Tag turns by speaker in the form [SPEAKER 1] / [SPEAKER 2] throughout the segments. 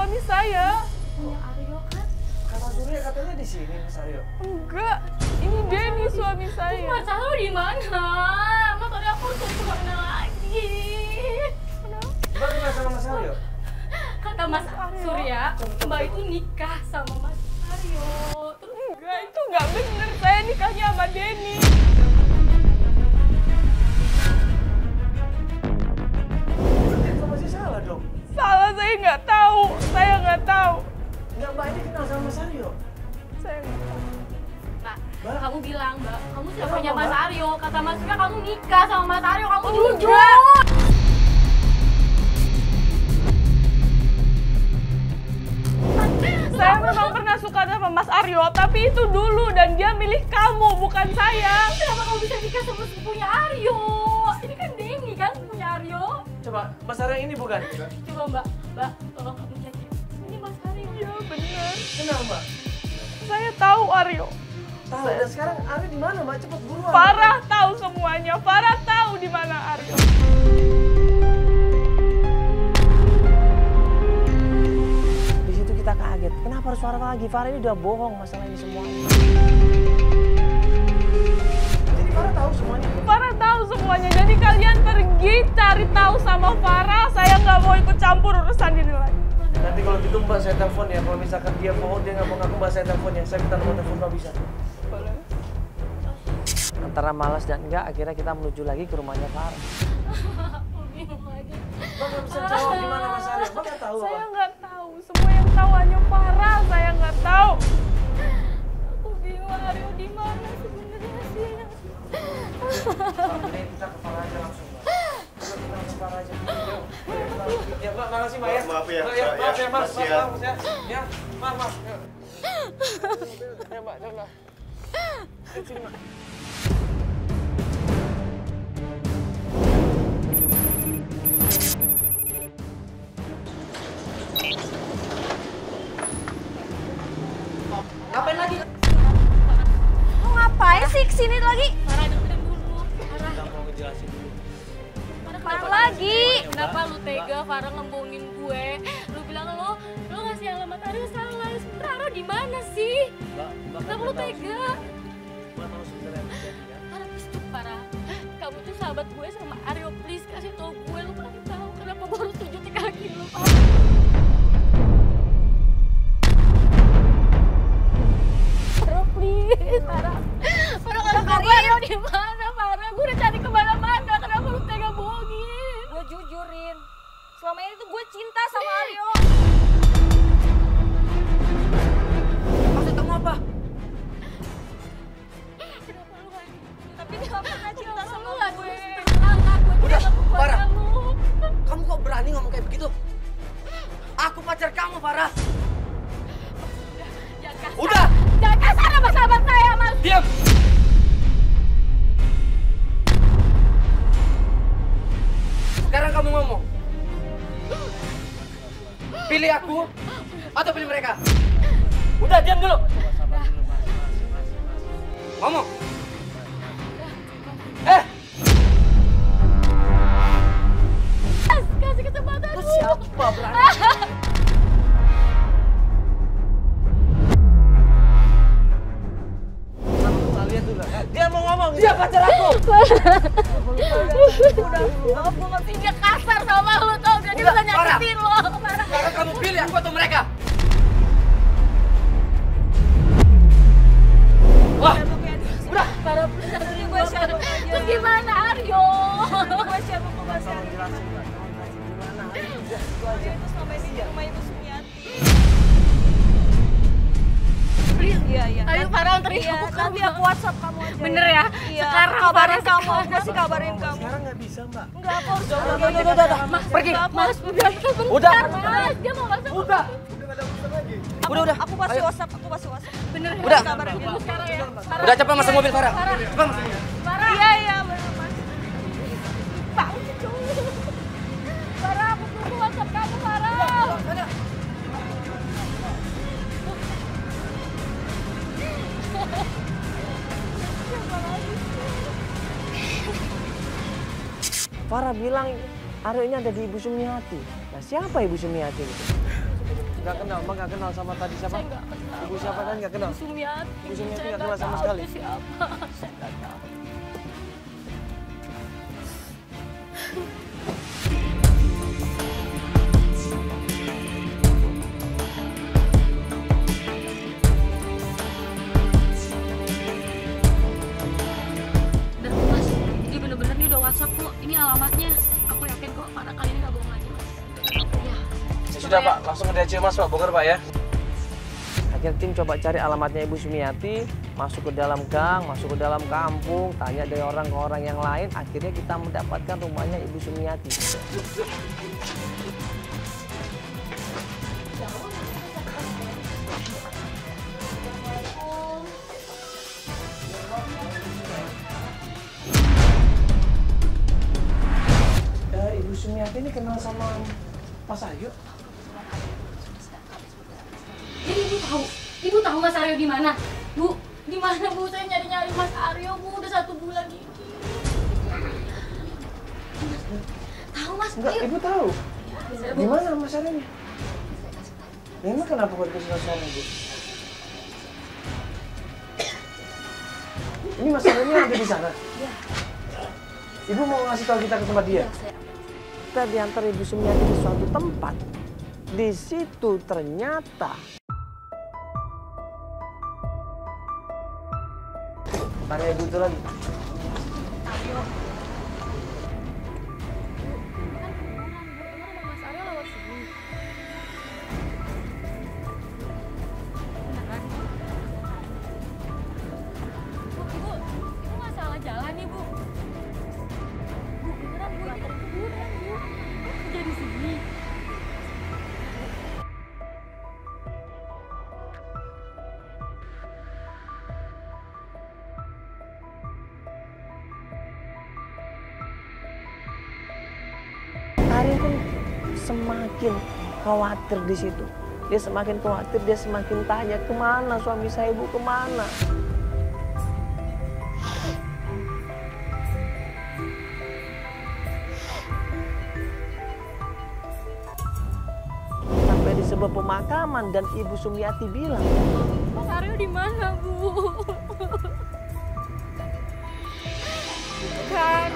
[SPEAKER 1] suami saya.
[SPEAKER 2] Punya Aryo kan?
[SPEAKER 3] Kata Surya katanya di sini, Mas Aryo.
[SPEAKER 1] Enggak, ini Denny suami saya.
[SPEAKER 2] Mas Aryo di mana? Mas Aryo aku harus kemana lagi?
[SPEAKER 3] Mbak kenal sama Mas Aryo?
[SPEAKER 2] Kata Mas Surya, Mbak itu nikah sama Mas Aryo. Terus
[SPEAKER 1] Enggak, itu enggak bener. Saya nikahnya sama Denny.
[SPEAKER 3] Berarti informasi salah dong.
[SPEAKER 1] Salah, saya nggak tahu. Saya nggak tahu.
[SPEAKER 3] Enggak, Mbak ini kenal sama Mas Aryo.
[SPEAKER 1] Saya nggak tahu.
[SPEAKER 2] Mbak, kamu bilang, Mbak, kamu
[SPEAKER 3] Kenapa,
[SPEAKER 2] siapanya Mas
[SPEAKER 3] Mbak?
[SPEAKER 2] Aryo. Kata Mas Surya kamu nikah sama Mas Aryo, kamu
[SPEAKER 1] Enggak.
[SPEAKER 2] jujur.
[SPEAKER 1] Saya memang pernah suka sama Mas Aryo, tapi itu dulu dan dia milih kamu, bukan saya.
[SPEAKER 2] Kenapa kamu bisa nikah sama sepupunya Aryo? Ini kan Denny kan punya Aryo.
[SPEAKER 3] Coba, Mas Aryo ini bukan?
[SPEAKER 2] Coba Mbak, tolong kamu cek. Ini Mas Aryo.
[SPEAKER 1] Iya bener.
[SPEAKER 3] Kenal, Mbak?
[SPEAKER 1] Saya tahu Aryo.
[SPEAKER 3] Tahu, dan sekarang Aryo di mana, Mbak? Cepet buruan.
[SPEAKER 1] Farah tahu semuanya. Farah tahu di mana Aryo.
[SPEAKER 3] Di situ kita kaget. Kenapa harus Farah lagi? Farah ini udah bohong masalah ini semuanya. Jadi Farah tahu semuanya.
[SPEAKER 1] Farah tahu semuanya. Jadi kalian pergi cari tahu sama Farah. Saya nggak mau ikut campur urusan ini lagi.
[SPEAKER 3] Nanti kalau gitu Mbak saya telepon ya. Kalau misalkan dia bohong, dia nggak mau ngaku, Mbak saya telepon ya. Saya minta nomor telepon Mbak bisa.
[SPEAKER 1] Boleh.
[SPEAKER 3] Antara malas dan enggak, akhirnya kita menuju lagi ke rumahnya Farah.
[SPEAKER 2] Aku bingung lagi.
[SPEAKER 3] Mbak nggak bisa jawab di mana Mas Aryo. Mbak nggak tahu
[SPEAKER 1] Saya
[SPEAKER 3] apa?
[SPEAKER 1] nggak tahu. Semua yang tahu hanya Farah. Saya nggak tahu.
[SPEAKER 2] Aku bingung Aryo di mana sebenarnya sih.
[SPEAKER 3] Ini kita ke Farah aja langsung, Mbak. Kita ke Farah aja. Yuk. Ya Mbak, makasih Mbak ya.
[SPEAKER 4] Maaf ya,
[SPEAKER 3] Mbak, ya,
[SPEAKER 4] Mbak,
[SPEAKER 3] maaf ya,
[SPEAKER 4] ya.
[SPEAKER 3] Mas.
[SPEAKER 4] Makasih ya.
[SPEAKER 3] Maaf ya. Ya, maaf. Yuk. Ya Mbak, coba. Sini Mbak.
[SPEAKER 5] Ngapain lagi?
[SPEAKER 6] Lu ngapain sih kesini lagi?
[SPEAKER 2] Farah dengerin dulu. Farah,
[SPEAKER 3] Kita mau ngejelasin dulu.
[SPEAKER 6] Farah lagi.
[SPEAKER 2] kenapa lu tega Farah ngebohongin gue? Lu bilang lu ngasih alamat Aryo salah. Sebenernya Aryo di mana sih?
[SPEAKER 3] Mbak
[SPEAKER 2] Kenapa lu tega?
[SPEAKER 3] Mbak tahu sebenarnya yang terjadi kan?
[SPEAKER 2] Farah, please tuh Farah. Kamu tuh sahabat gue sama Aryo, please kasih tau gue. Lu pernah tahu kenapa gue harus tunjukin kaki lu, Farah. Farah, please, Farah. Farah, kenapa gue Aryo di mana, Farah? Gue udah cari kemana-mana. Kenapa lu tega bohongin?
[SPEAKER 6] Gue jujurin. Selama ini tuh gue cinta sama Aryo.
[SPEAKER 5] Maksud kamu apa?
[SPEAKER 2] Kenapa lu gak
[SPEAKER 6] Tapi dia gak pernah cinta sama gue.
[SPEAKER 5] Udah, Farah.
[SPEAKER 2] Lu.
[SPEAKER 5] Kamu kok berani ngomong kayak begitu? Aku pacar kamu, Farah.
[SPEAKER 2] Jangan kasar.
[SPEAKER 5] Udah,
[SPEAKER 2] Jangan kasar sama sahabat saya, Mas.
[SPEAKER 5] diam. Sekarang kamu ngomong. Pilih aku atau pilih mereka? Udah, diam dulu. Ngomong.
[SPEAKER 2] Mas, kasih kesempatan
[SPEAKER 5] Lu
[SPEAKER 2] lu.
[SPEAKER 5] siapa berani?
[SPEAKER 3] Kita lihat dulu. Dia mau ngomong.
[SPEAKER 5] Dia pacar aku.
[SPEAKER 2] Maaf, gue ngerti dia kasar sama lu tau. Dia
[SPEAKER 5] Udah,
[SPEAKER 2] bisa nyakitin lo.
[SPEAKER 5] Sekarang kamu pilih aku atau mereka? Wah, udah.
[SPEAKER 2] Para
[SPEAKER 6] Ini gue siapa aja.
[SPEAKER 2] Terus gimana Aryo?
[SPEAKER 6] Gue siapa kok gak
[SPEAKER 3] Tolong jelasin, Mbak. Tolong jelasin gimana. Udah, itu aja.
[SPEAKER 6] Itu selama ini di rumah Ibu Sumiati.
[SPEAKER 2] Please.
[SPEAKER 6] Iya.
[SPEAKER 2] Ayo Farah anterin
[SPEAKER 6] Iya,
[SPEAKER 2] aku ke
[SPEAKER 6] nanti
[SPEAKER 2] rumah.
[SPEAKER 6] aku WhatsApp kamu aja.
[SPEAKER 2] Bener ya?
[SPEAKER 6] Iya.
[SPEAKER 2] Sekarang,
[SPEAKER 6] kabarin
[SPEAKER 2] Farah,
[SPEAKER 6] kamu.
[SPEAKER 2] sekarang.
[SPEAKER 6] Gue sih kabarin kamu.
[SPEAKER 3] Sekarang nggak bisa, Mbak.
[SPEAKER 6] Enggak, aku harus
[SPEAKER 5] Udah.
[SPEAKER 6] Mas,
[SPEAKER 5] Pergi.
[SPEAKER 2] Mas, udah sebentar,
[SPEAKER 5] Udah.
[SPEAKER 2] Mas. Dia mau masuk.
[SPEAKER 5] Udah. Udah.
[SPEAKER 6] Aku pasti WhatsApp,
[SPEAKER 2] Bener ya?
[SPEAKER 5] Udah.
[SPEAKER 6] Kabarin dia.
[SPEAKER 2] Sekarang ya. Farah.
[SPEAKER 5] Udah, cepat masuk mobil, Farah. Cepat masuk.
[SPEAKER 2] Farah.
[SPEAKER 6] Iya, bener Mas.
[SPEAKER 2] Bangun dulu. Farah, aku tunggu WhatsApp kamu, Farah.
[SPEAKER 3] Farah bilang Aryo ini ada di Ibu Sumiati. Nah, siapa Ibu Sumiati itu? Nggak kenal, Mbak nggak kenal sama tadi siapa?
[SPEAKER 2] Saya nggak kenal.
[SPEAKER 3] Ibu siapa tadi nggak kenal?
[SPEAKER 2] Sumiati.
[SPEAKER 3] Ibu Sumiati
[SPEAKER 2] Saya
[SPEAKER 3] nggak kenal sama
[SPEAKER 2] tahu
[SPEAKER 3] sekali?
[SPEAKER 2] itu siapa. Saya nggak tahu. Dan Mas, ini bener-bener nih udah WhatsApp kok. Ini alamatnya. Aku yakin kok Farah kali ini nggak bohong lagi, Mas. Ya.
[SPEAKER 3] Ya sudah Pak, langsung ke DC Mas Pak Bogor Pak ya. Akhirnya tim coba cari alamatnya Ibu Sumiati, masuk ke dalam gang, masuk ke dalam kampung, tanya dari orang ke orang yang lain, akhirnya kita mendapatkan rumahnya Ibu Sumiati. Ibu Sumiati ini kenal sama Mas Aryo?
[SPEAKER 2] Jadi ibu tahu Mas Aryo di mana? Bu, di mana Bu? Saya nyari-nyari Mas Aryo, Bu, udah 1 bulan ini. Tahu Mas?
[SPEAKER 3] Enggak,
[SPEAKER 2] Ayo.
[SPEAKER 3] Ibu tahu.
[SPEAKER 2] Ya,
[SPEAKER 3] Di mana Mas Aryo-nya? Memang kenapa kok dikasih tahu sama Ibu? Ini Mas Aryo-nya ada di sana?
[SPEAKER 2] Iya.
[SPEAKER 3] Ibu mau ngasih tahu kita ke tempat dia?
[SPEAKER 2] Iya, saya.
[SPEAKER 3] Kita diantar Ibu Sumiati di suatu tempat. Di situ ternyata tanya Ibu itu lagi.
[SPEAKER 2] Aryo. Kan kuburan, Bu. Emang rumah Mas Aryo lewat sini? Beneran? Bu, ibu nggak salah jalan nih, Bu. Bu, beneran, Bu. Ini kan kuburan, Bu. Kerja di sini.
[SPEAKER 3] Karin pun semakin khawatir di situ. Dia semakin khawatir, dia semakin tanya kemana suami saya Ibu, kemana? Sampai di sebuah pemakaman dan Ibu Sumiati bilang,
[SPEAKER 2] Mas Aryo di mana, Bu? Bukan.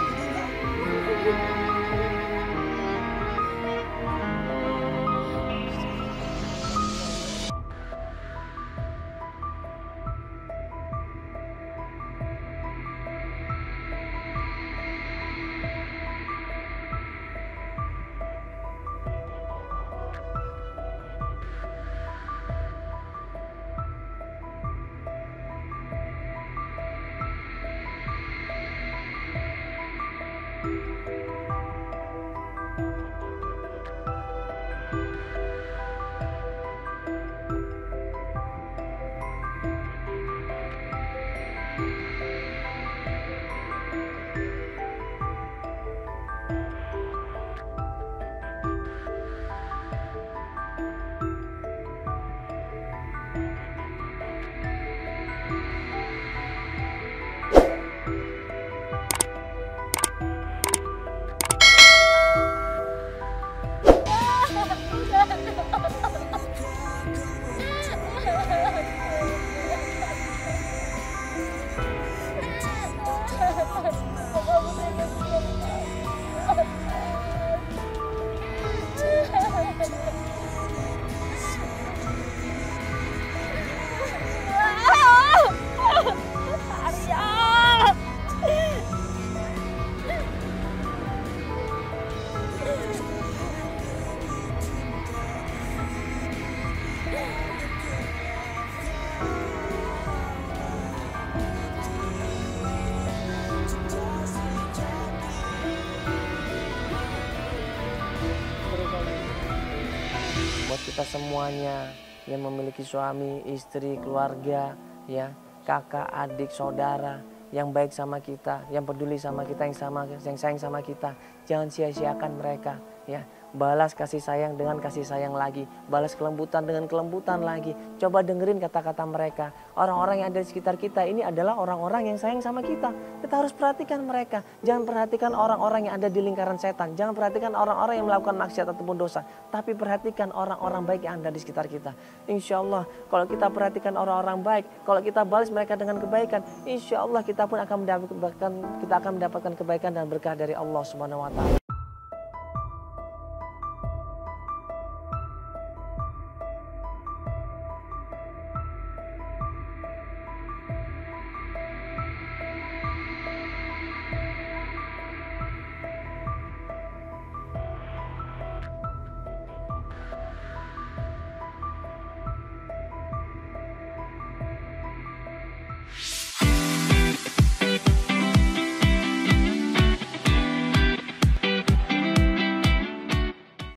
[SPEAKER 3] buat kita semuanya yang memiliki suami, istri, keluarga, ya, kakak, adik, saudara yang baik sama kita, yang peduli sama kita, yang sayang sama kita, jangan sia-siakan mereka. Ya, balas kasih sayang dengan kasih sayang lagi, balas kelembutan dengan kelembutan lagi. Coba dengerin kata-kata mereka. Orang-orang yang ada di sekitar kita ini adalah orang-orang yang sayang sama kita. Kita harus perhatikan mereka. Jangan perhatikan orang-orang yang ada di lingkaran setan. Jangan perhatikan orang-orang yang melakukan maksiat ataupun dosa. Tapi perhatikan orang-orang baik yang ada di sekitar kita. Insya Allah kalau kita perhatikan orang-orang baik, kalau kita balas mereka dengan kebaikan, insya Allah kita pun akan mendapatkan kebaikan dan berkah dari Allah Subhanahu wa Ta'ala.